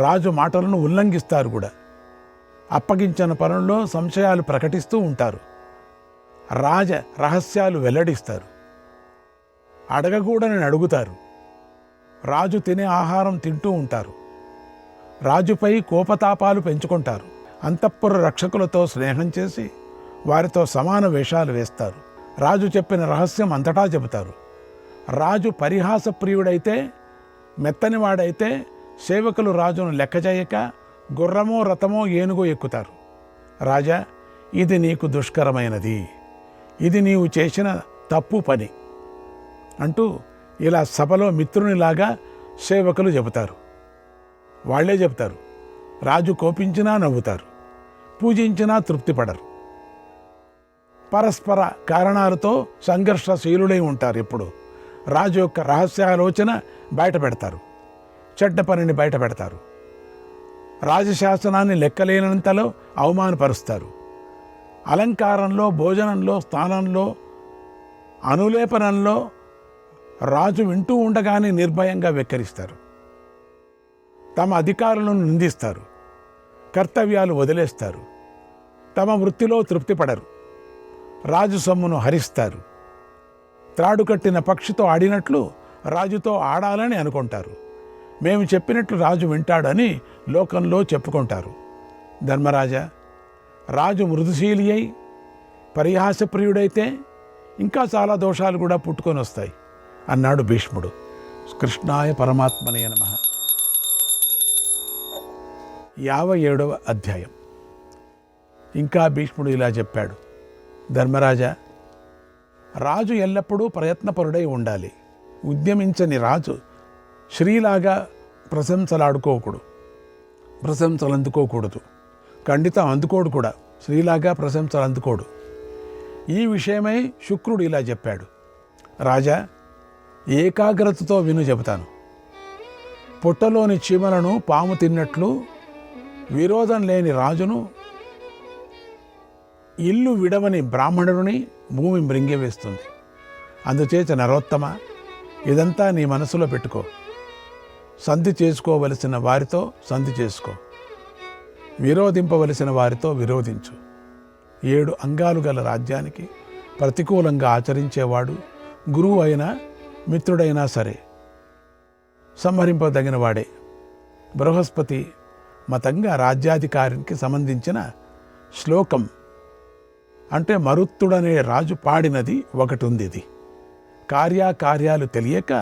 రాజు మాటలను ఉల్లంఘిస్తారు కూడా. అప్పగించిన పనుల్లో సంశయాలు ప్రకటిస్తూ ఉంటారు. రాజ రహస్యాలు వెల్లడిస్తారు. అడగకూడని అడుగుతారు. రాజు తినే ఆహారం తింటూ ఉంటారు. రాజుపై కోపతాపాలు పెంచుకుంటారు. అంతఃపుర రక్షకులతో స్నేహం చేసి వారితో సమాన వేషాలు వేస్తారు. రాజు చెప్పిన రహస్యం అంతటా చెబుతారు. రాజు పరిహాస ప్రియుడైతే, మెత్తనివాడైతే సేవకులు రాజును లెక్క చేయక గుర్రమో రథమో ఏనుగో ఎక్కుతారు. రాజా, ఇది నీకు దుష్కరమైనది, ఇది నీవు చేసిన తప్పు పని అంటూ ఇలా సభలో మిత్రునిలాగా సేవకులు చెబుతారు. వాళ్లే చెబుతారు. రాజు కోపించినా నవ్వుతారు, పూజించినా తృప్తిపడరు. పరస్పర కారణాలతో సంఘర్షశీలుడై ఉంటారు. ఎప్పుడు రాజు యొక్క రహస్యాలోచన బయట పెడతారు, చెడ్డ పనిని బయట పెడతారు. రాజశాసనాన్ని లెక్కలేనంతలో అవమానపరుస్తారు. అలంకారంలో, భోజనంలో, స్థానంలో, అనులేపనంలో రాజు వింటూ ఉండగానే నిర్భయంగా వెక్కిరిస్తారు. తమ అధికారులను నిందిస్తారు, కర్తవ్యాలు వదిలేస్తారు, తమ వృత్తిలో తృప్తిపడరు, రాజు సొమ్మును హరిస్తారు. త్రాడు కట్టిన పక్షితో ఆడినట్లు రాజుతో ఆడాలని అనుకుంటారు. మేము చెప్పినట్లు రాజు వింటాడని లోకంలో చెప్పుకుంటారు. ధర్మరాజా, రాజు మృదుశీలి అయి పరిహాసప్రియుడైతే ఇంకా చాలా దోషాలు కూడా పుట్టుకొని వస్తాయి అన్నాడు భీష్ముడు. కృష్ణాయ పరమాత్మనే నమః. 57వ అధ్యాయం. ఇంకా భీష్ముడు ఇలా చెప్పాడు. ధర్మరాజా, రాజు ఎల్లప్పుడూ ప్రయత్నపరుడై ఉండాలి. ఉద్యమించని రాజు శ్రీలాగా ప్రశంసలు అందుకోకూడదు. ఖండితం అందుకోడు కూడా. శ్రీలాగా ప్రశంసలు అందుకోడు. ఈ విషయమై శుక్రుడు ఇలా చెప్పాడు. రాజా, ఏకాగ్రతతో విను చెబుతాను. పుట్టలోని చీమలను పాము తిన్నట్లు విరోధం లేని రాజును, ఇల్లు విడవని బ్రాహ్మణుని భూమి మృంగివేస్తుంది. అందుచేత నరోత్తమ, ఇదంతా నీ మనసులో పెట్టుకో. సంధి చేసుకోవలసిన వారితో సంధి చేసుకో, విరోధింపవలసిన వారితో విరోధించు. 7 అంగాలు గల రాజ్యానికి ప్రతికూలంగా ఆచరించేవాడు గురువు అయినా మిత్రుడైనా సరే సంహరింపదగిన వాడే. బృహస్పతి మతంగా రాజ్యాధికారికి సంబంధించిన శ్లోకం అంటే మరుత్తుడనే రాజు పాడినది ఒకటి ఉంది. ఇది కార్యాలు తెలియక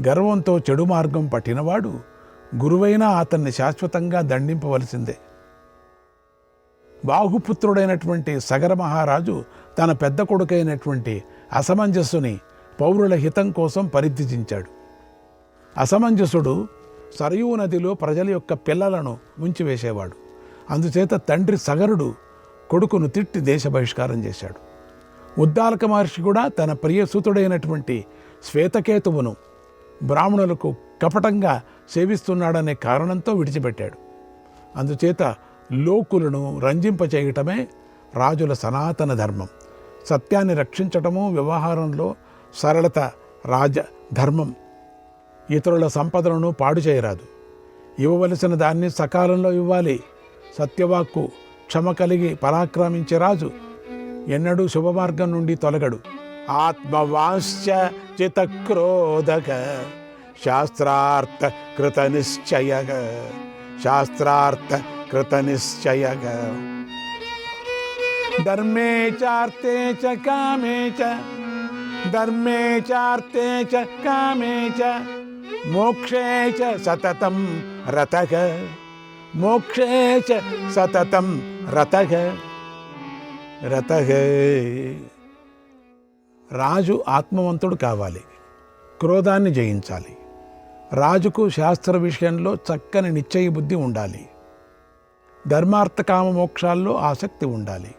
గర్వంతో చెడు మార్గం పట్టినవాడు గురువైనా అతన్ని శాశ్వతంగా దండింపవలసిందే. బాహుపుత్రుడైనటువంటి సగర మహారాజు తన పెద్ద కొడుకైనటువంటి అసమంజసుని పౌరుల హితం కోసం పరిత్యజించాడు. అసమంజసుడు సరయూ నదిలో ప్రజల యొక్క పిల్లలను ముంచివేసేవాడు. అందుచేత తండ్రి సగరుడు కొడుకును తిట్టి దేశ బహిష్కారం చేశాడు. ఉద్దాలక మహర్షి కూడా తన ప్రియసుతుడైనటువంటి శ్వేతకేతువును బ్రాహ్మణులకు కపటంగా సేవిస్తున్నాడనే కారణంతో విడిచిపెట్టాడు. అందుచేత లోకులను రంజింపచేయటమే రాజుల సనాతన ధర్మం. సత్యాన్ని రక్షించటము, వ్యవహారంలో సరళత రాజధర్మం. ఇతరుల సంపదలను పాడు చేయరాదు. ఇవ్వవలసిన దాన్ని సకాలంలో ఇవ్వాలి. సత్యవాక్కు క్షమ కలిగి పరాక్రమించే రాజు ఎన్నడూ శుభమార్గం నుండి తొలగడు. ఆత్మవాంశ్చ చితక్రోధక శాస్త్రార్థ కృత నిశ్చయగ ధర్మే చార్తే చ కామే చ మోక్షే చ సతతం రతః. రాజు ఆత్మవంతుడు కావాలి, క్రోధాన్ని జయించాలి. రాజుకు శాస్త్ర విషయంలో చక్కని నిశ్చయ బుద్ధి ఉండాలి. ధర్మార్థ కామ మోక్షాల్లో ఆసక్తి ఉండాలి.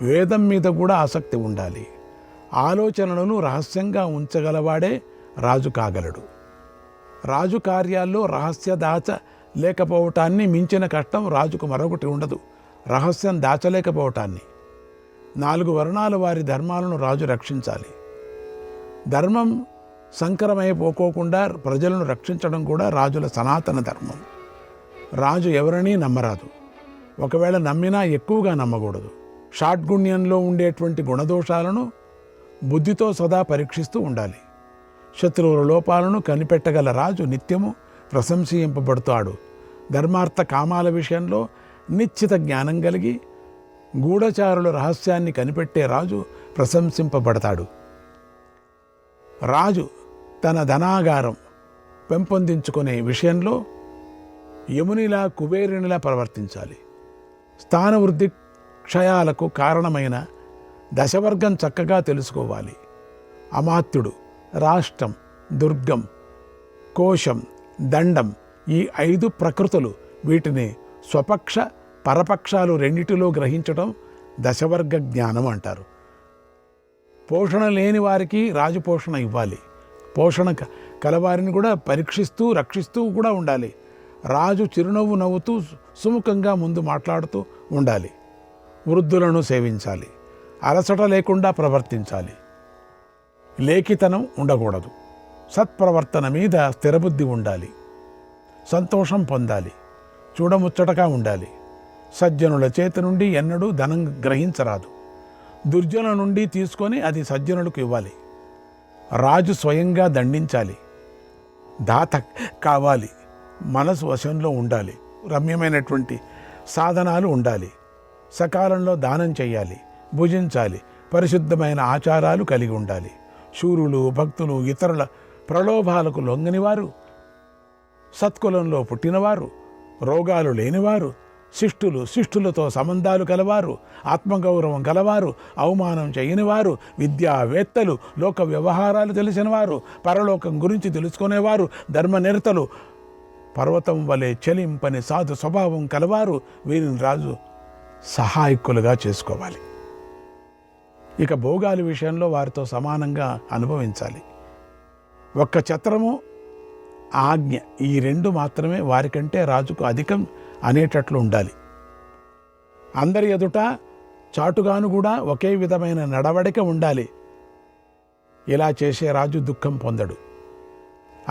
వేదం మీద కూడా ఆసక్తి ఉండాలి. ఆలోచనలను రహస్యంగా ఉంచగలవాడే రాజు కాగలడు. రాజు కార్యాల్లో రహస్య దాచ లేకపోవటాన్ని మించిన కష్టం రాజుకు మరొకటి ఉండదు. రహస్యం దాచలేకపోవటాన్ని. 4 వర్ణాల వారి ధర్మాలను రాజు రక్షించాలి. ధర్మం సంకరమైపోకోకుండా ప్రజలను రక్షించడం కూడా రాజుల సనాతన ధర్మం. రాజు ఎవరినీ నమ్మరాదు, ఒకవేళ నమ్మినా ఎక్కువగా నమ్మకూడదు. షాడ్గుణ్యంలో ఉండేటువంటి గుణదోషాలను బుద్ధితో సదా పరీక్షిస్తూ ఉండాలి. శత్రువుల లోపాలను కనిపెట్టగల రాజు నిత్యము ప్రశంసింపబడతాడు. ధర్మార్థ కామాల విషయంలో నిశ్చిత జ్ఞానం కలిగి గూఢచారుల రహస్యాన్ని కనిపెట్టే రాజు ప్రశంసింపబడతాడు. రాజు తన ధనాగారం పెంపొందించుకునే విషయంలో యమునిలా కుబేరునిలా ప్రవర్తించాలి. స్థానవృద్ధి క్షయాలకు కారణమైన దశవర్గం చక్కగా తెలుసుకోవాలి. అమాత్యుడు, రాష్ట్రం, దుర్గం, కోశం, దండం, ఈ 5 ప్రకృతులు, వీటిని స్వపక్ష పరపక్షాలు రెండిటిలో గ్రహించడం దశవర్గ జ్ఞానం అంటారు. పోషణ లేని వారికి రాజు పోషణ ఇవ్వాలి. పోషణ కలవారిని కూడా పరీక్షిస్తూ రక్షిస్తూ కూడా ఉండాలి. రాజు చిరునవ్వు నవ్వుతూ సుముఖంగా ముందు మాట్లాడుతూ ఉండాలి. వృద్ధులను సేవించాలి. అలసట లేకుండా ప్రవర్తించాలి. లేఖితనం ఉండకూడదు. సత్ప్రవర్తన మీద స్థిరబుద్ధి ఉండాలి. సంతోషం పొందాలి. చూడముచ్చటగా ఉండాలి. సజ్జనుల చేతి నుండి ఎన్నడూ ధనం గ్రహించరాదు. దుర్జనుల నుండి తీసుకొని అది సజ్జనులకు ఇవ్వాలి. రాజు స్వయంగా దండించాలి. దాత కావాలి. మనసు వశంలో ఉండాలి. రమ్యమైనటువంటి సాధనాలు ఉండాలి. సకాలంలో దానం చేయాలి, భుజించాలి. పరిశుద్ధమైన ఆచారాలు కలిగి ఉండాలి. శూరులు, భక్తులు, ఇతరుల ప్రలోభాలకు లొంగనివారు, సత్కులంలో పుట్టినవారు, రోగాలు లేనివారు, శిష్టులతో సంబంధాలు కలవారు, ఆత్మగౌరవం కలవారు, అవమానం చేయనివారు, విద్యావేత్తలు, లోక వ్యవహారాలు తెలిసినవారు, పరలోకం గురించి తెలుసుకునేవారు, ధర్మనిరతలు, పర్వతం వలె చలింపని సాధు స్వభావం కలవారు, వీరిని రాజు సహాయకులుగా చేసుకోవాలి. ఇక భోగాల విషయంలో వారితో సమానంగా అనుభవించాలి. ఒక్క ఛత్రము, ఆజ్ఞ, ఈ 2 మాత్రమే వారికంటే రాజుకు అధికం అనేటట్లు ఉండాలి. అందరి ఎదుట చాటుగాను కూడా ఒకే విధమైన నడవడిక ఉండాలి. ఇలా చేసే రాజు దుఃఖం పొందడు.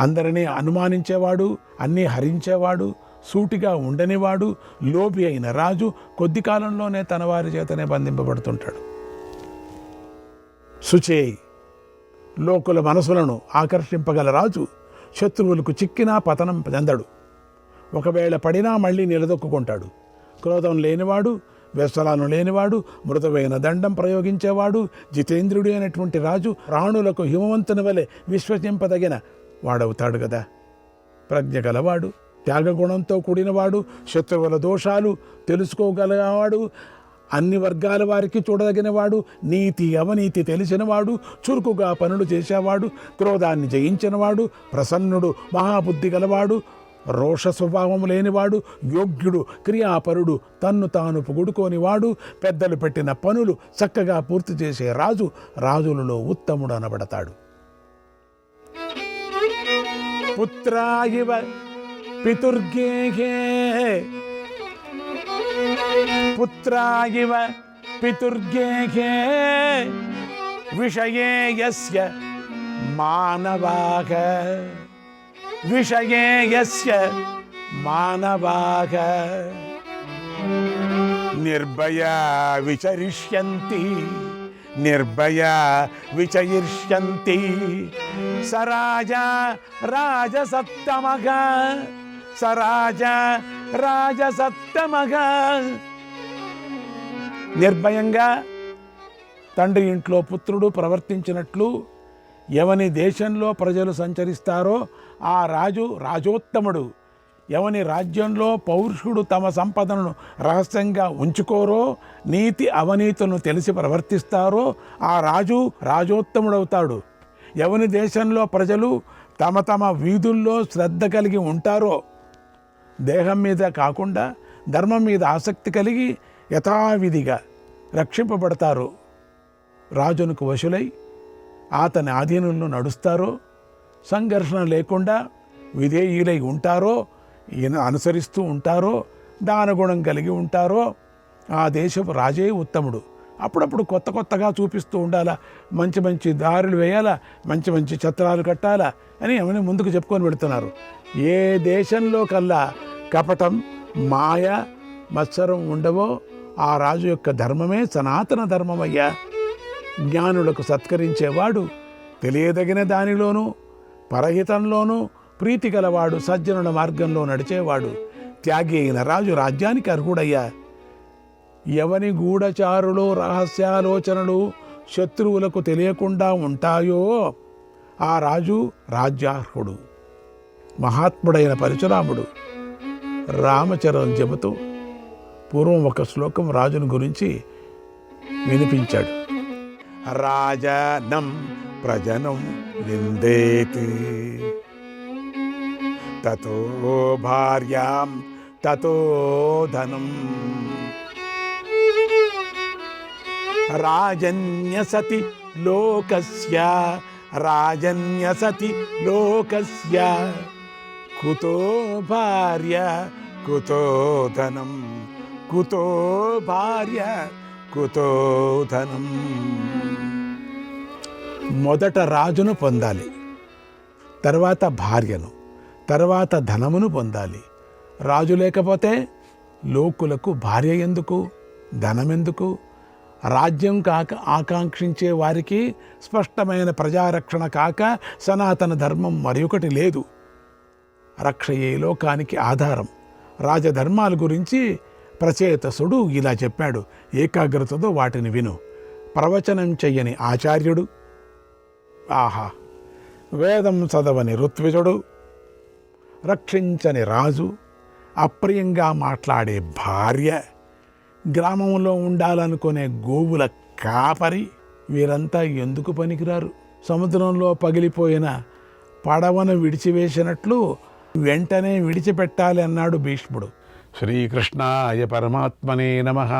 అందరినీ అనుమానించేవాడు, అన్నీ హరించేవాడు, సూటిగా ఉండనివాడు, లోపి అయిన రాజు కొద్ది కాలంలోనే తన వారి చేతనే బంధింపబడుతుంటాడు. శుచేయి, లోకుల మనసులను ఆకర్షింపగల రాజు శత్రువులకు చిక్కినా పతనం చెందడు. ఒకవేళ పడినా మళ్ళీ నిలదొక్కుంటాడు. క్రోధం లేనివాడు, వ్యసనాలు లేనివాడు, మృదువైన దండం ప్రయోగించేవాడు, జితేంద్రుడు అయినటువంటి రాజు రాణులకు హిమవంతుని వలె విశ్వసింపదగిన వాడవుతాడు కదా. ప్రజ్ఞ గలవాడు, త్యాగగుణంతో కూడినవాడు, శత్రువుల దోషాలు తెలుసుకోగలవాడు, అన్ని వర్గాల వారికి చూడదగినవాడు, నీతి అవనీతి తెలిసినవాడు, చురుకుగా పనులు చేసేవాడు, క్రోధాన్ని జయించినవాడు, ప్రసన్నుడు, మహాబుద్ధి గలవాడు, రోష స్వభావం లేనివాడు, యోగ్యుడు, క్రియాపరుడు, తన్ను తాను పొగుడుకోనివాడు, పెద్దలు పెట్టిన పనులు చక్కగా పూర్తి చేసే రాజు రాజులలో ఉత్తముడు అనబడతాడు. పుత్రాయివ పితుర్గేహే పుత్రాయివ పితుర్గేహే విషయే యస్య మానవాః విషయే యస్య మానవాః నిర్భయా విచరిష్యంతి నిర్భయా విచయిష్యంతి సరాజా రాజసత్తమః సరాజా రాజసత్తమః. నిర్భయంగా తండ్రి ఇంట్లో పుత్రుడు ప్రవర్తించినట్లు ఎవని దేశంలో ప్రజలు సంచరిస్తారో ఆ రాజు రాజోత్తముడు. ఎవని రాజ్యంలో పౌరుషుడు తమ సంపదను రహస్యంగా ఉంచుకోరో, నీతి అవనీతులను తెలిసి ప్రవర్తిస్తారో ఆ రాజు రాజోత్తముడవుతాడు. ఎవని దేశంలో ప్రజలు తమ తమ వీధుల్లో శ్రద్ధ కలిగి ఉంటారో, దేహం మీద కాకుండా ధర్మం మీద ఆసక్తి కలిగి యథావిధిగా రక్షింపబడతారో, రాజునకు వశులై అతని ఆధీనంలో నడుస్తారో, సంఘర్షణ లేకుండా విధేయులై ఉంటారో, ఈయన అనుసరిస్తూ ఉంటారో, దానగుణం కలిగి ఉంటారో ఆ దేశపు రాజే ఉత్తముడు. అప్పుడప్పుడు కొత్త కొత్తగా చూపిస్తూ ఉండాలా, మంచి మంచి దారులు వేయాలా, మంచి మంచి ఛత్రాలు కట్టాలా అని అవన్నీ ముందుకు చెప్పుకొని పెడుతున్నారు. ఏ దేశంలో కల్లా కపటం, మాయ, మత్సరం ఉండవో ఆ రాజు యొక్క ధర్మమే సనాతన ధర్మమయ్యా. జ్ఞానులకు సత్కరించేవాడు, తెలియదగిన దానిలోనూ పరహితంలోనూ ప్రీతి గలవాడు, సజ్జనుల మార్గంలో నడిచేవాడు, త్యాగి అయిన రాజు రాజ్యానికి అర్హుడయ్యా. ఎవని గూఢచారులు రహస్యాలోచనలు శత్రువులకు తెలియకుండా ఉంటాయో ఆ రాజు రాజ్యార్హుడు. మహాత్ముడైన పరశురాముడు రామచరణం చెబుతూ పూర్వం ఒక శ్లోకం రాజుని గురించి వినిపించాడు. రాజనం ప్రజనం నిందేతి తతో భార్యాం తతో ధనం రాజన్యసతి లోకస్య రాజన్యసతి లోకస్య కుతో భార్య కుతో ధనం కుతో భార్య కుతో ధనం. మొదట రాజును పొందాలి, తర్వాత భార్యను, తర్వాత ధనమును పొందాలి. రాజు లేకపోతే లోకులకు భార్య ఎందుకు, ధనమెందుకు? రాజ్యం కాక ఆకాంక్షించే వారికి స్పష్టమైన ప్రజారక్షణ కాక సనాతన ధర్మం మరొకటి లేదు. రక్షయే లోకానికి ఆధారం. రాజధర్మాల గురించి ప్రచేతసుడు ఇలా చెప్పాడు. ఏకాగ్రతతో వాటిని విను. ప్రవచనం చెయ్యని ఆచార్యుడు, ఆహా, వేదం చదవని ఋత్విజుడు, రక్షించని రాజు, అప్రియంగా మాట్లాడే భార్య, గ్రామంలో ఉండాలనుకునే గోవుల కాపరి, వీరంతా ఎందుకు పనికిరారు? సముద్రంలో పగిలిపోయిన పడవను విడిచివేసినట్లు వెంటనే విడిచిపెట్టాలి అన్నాడు భీష్ముడు. శ్రీకృష్ణాయ పరమాత్మనే నమః.